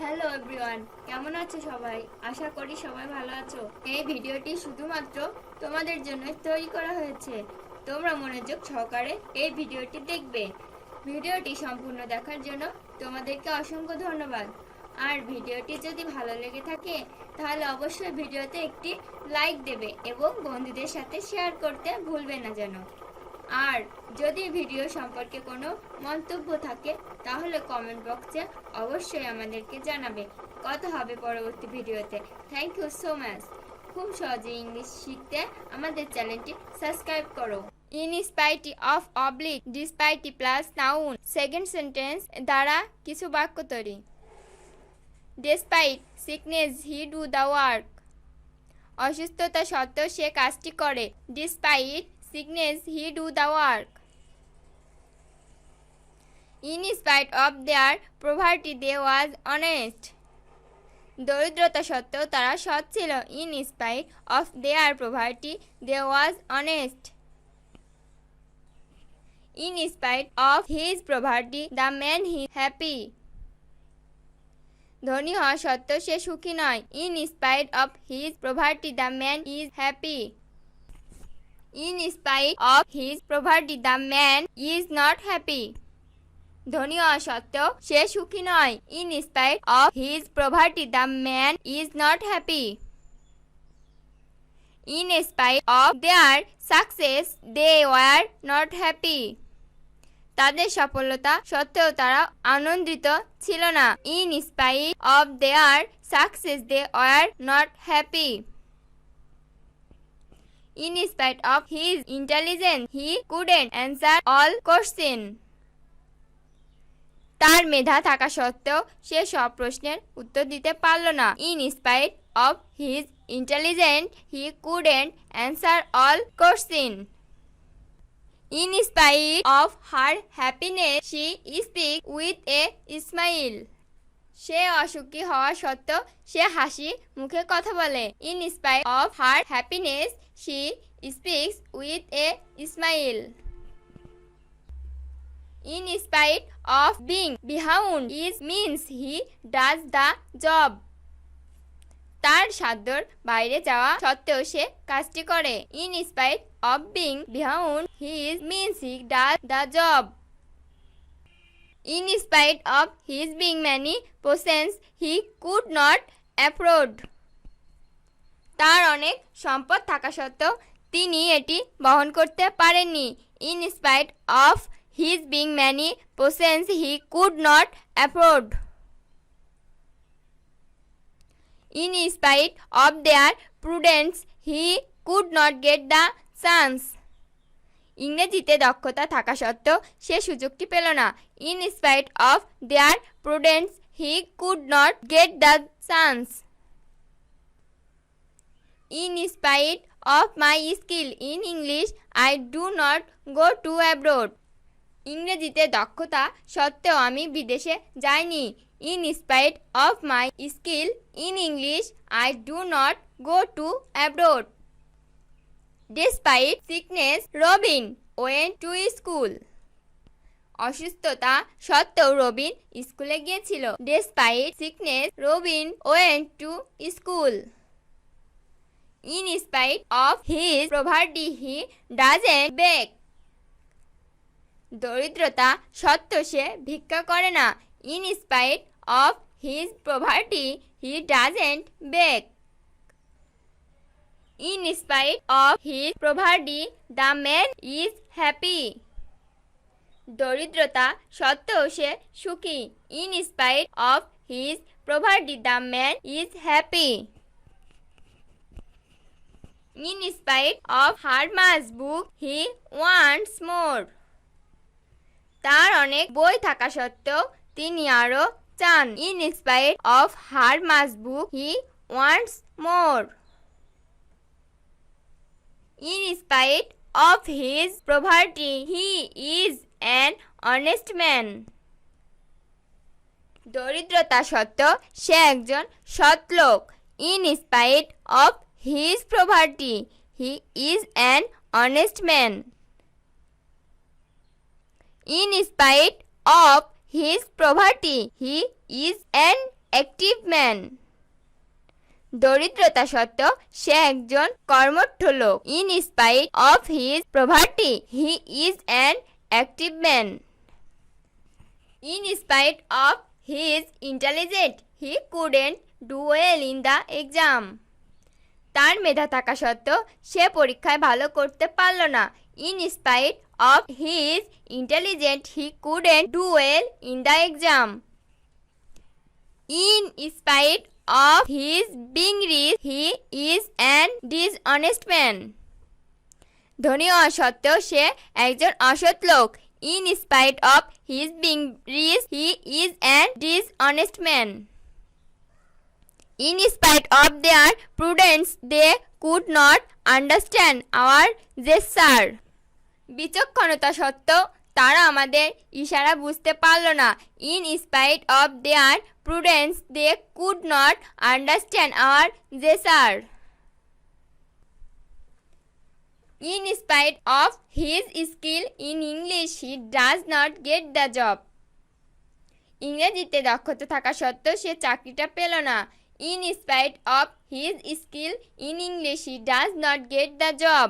Hello everyone, কেমন আছো সবাই? আশা করি সবাই ভালো আছো। এই ভিডিওটি শুধুমাত্র তোমাদের জন্য তৈরি করা হয়েছে। তোমরা মনোযোগ সহকারে এই ভিডিওটি দেখবে। ভিডিওটি সম্পূর্ণ দেখার জন্য তোমাদেরকে অসংখ্য ধন্যবাদ। আর ভিডিওটি যদি ভালো লেগে থাকে তাহলে অবশ্যই ভিডিওতে একটি লাইক দেবে এবং বন্ধুদের সাথে শেয়ার করতে ভুলবে না যেন। আর যদি ভিডিও সম্পর্কে কোনো মন্তব্য থাকে তাহলে কমেন্ট বক্সে অবশ্যই আমাদেরকে জানাবে। কথা হবে পরবর্তী ভিডিওতে। Thank you so much. খুব সহজে ইংলিশ শিখতে আমাদের চ্যানেলটি সাবস্ক্রাইব করো। In spite of oblique despite plus noun second sentence দ্বারা কিছু বাক্য তৈরি। Despite sickness he do the work. অসুস্থতা সত্ত্বেও সে কাজটি করে। Despite sickness he do the work. In spite of their poverty they was honest. দরিদ্রতা সত্ত্বেও তারা সৎ ছিল। In spite of their poverty they was honest. In spite of his poverty the man he happy. ধনী হওয়া সত্ত্বেও সে সুখী নয়। In spite of his poverty the man is happy. In spite of his poverty the man is not happy. ধনী হওয়া সত্ত্বেও সে সুখী নয়। In spite of his poverty the man is not happy. In spite of their success they were not happy. তাদের সফলতা সত্ত্বেও তারা আনন্দিত ছিল না। In spite of their success they were not happy. In spite of his intelligence, he couldn't answer all questions. তার মেধা থাকা সত্ত্বেও সে সব প্রশ্নের উত্তর দিতে পারল না। In spite of his intelligence, he couldn't answer all questions. In spite of her happiness, she speaks with a smile. সে অসুখী হওয়া সত্ত্বেও সে হাসি মুখে কথা বলে। In spite of her happiness, she speaks with a smile. In spite of being behind, it means he does the job. তার সাধ্যর বাইরে যাওয়া সত্ত্বেও সে কাজটি করে। In spite of being behind, he means he does the job. In spite of his being many possessions, he could not afford. তার অনেক সম্পদ থাকা সত্ত্বেও তিনি এটি বহন করতে পারেননি। In spite of his being many possessions, he could not afford. In spite of their prudence, he could not get the chance. ইংরেজিতে দক্ষতা থাকা সত্ত্বেও সে সুযোগটি পেল না। In spite of their prudence, he could not get the chance. In spite of my skill in English, I do not go to abroad. ইংরেজিতে দক্ষতা সত্ত্বেও আমি বিদেশে যাইনি। In spite of my skill in English, I do not go to abroad. Despite sickness, Robin went to school. অসুস্থতা সত্ত্বেও রবিন স্কুলে গিয়েছিল। Despite sickness, Robin went to school. In spite of his poverty, he doesn't beg. দরিদ্রতা সত্ত্বেও সে ভিক্ষা করে না। In spite of his poverty, he doesn't beg. In spite of his poverty, the man is happy. দরিদ্রতা সত্ত্বেও সে সুখী। In spite of his poverty, the man is happy. In spite of her much book, he wants more. তার অনেক বই থাকা সত্ত্বেও তিনি আরো চান। In spite of her much book, he wants more. In spite of his poverty, he is an honest man. দরিদ্রতা সত্ত্বেও সে একজন সৎ লোক। In spite of his poverty, he is an honest man. In spite of his poverty, he is an active man. দরিদ্রতা সত্ত্বেও সে একজন কর্মঠ লোক। In spite of his poverty he is an active man. In spite of his intelligent he couldn't do well in the exam. তার মেধা থাকা সত্ত্বেও সে পরীক্ষায় ভালো করতে পারল না। In spite of his intelligent he couldn't do well in the exam. In spite of his being rich, he is an dishonest man. ধনী হওয়া সত্ত্বেও সে একজন অসৎ লোক। In spite of his being rich, he is an dishonest man. In spite of their prudence, they could not understand our gesture. বিচক্ষণতা সত্ত্বেও তারা আমাদের ইশারা বুঝতে পারল না। In spite of their prudence they could not understand our gesture. In spite of his skill in English he does not get the job. ইংরেজিতে দক্ষতা থাকা সত্ত্বেও সে চাকরিটা পেল না। In spite of his skill in English he does not get the job.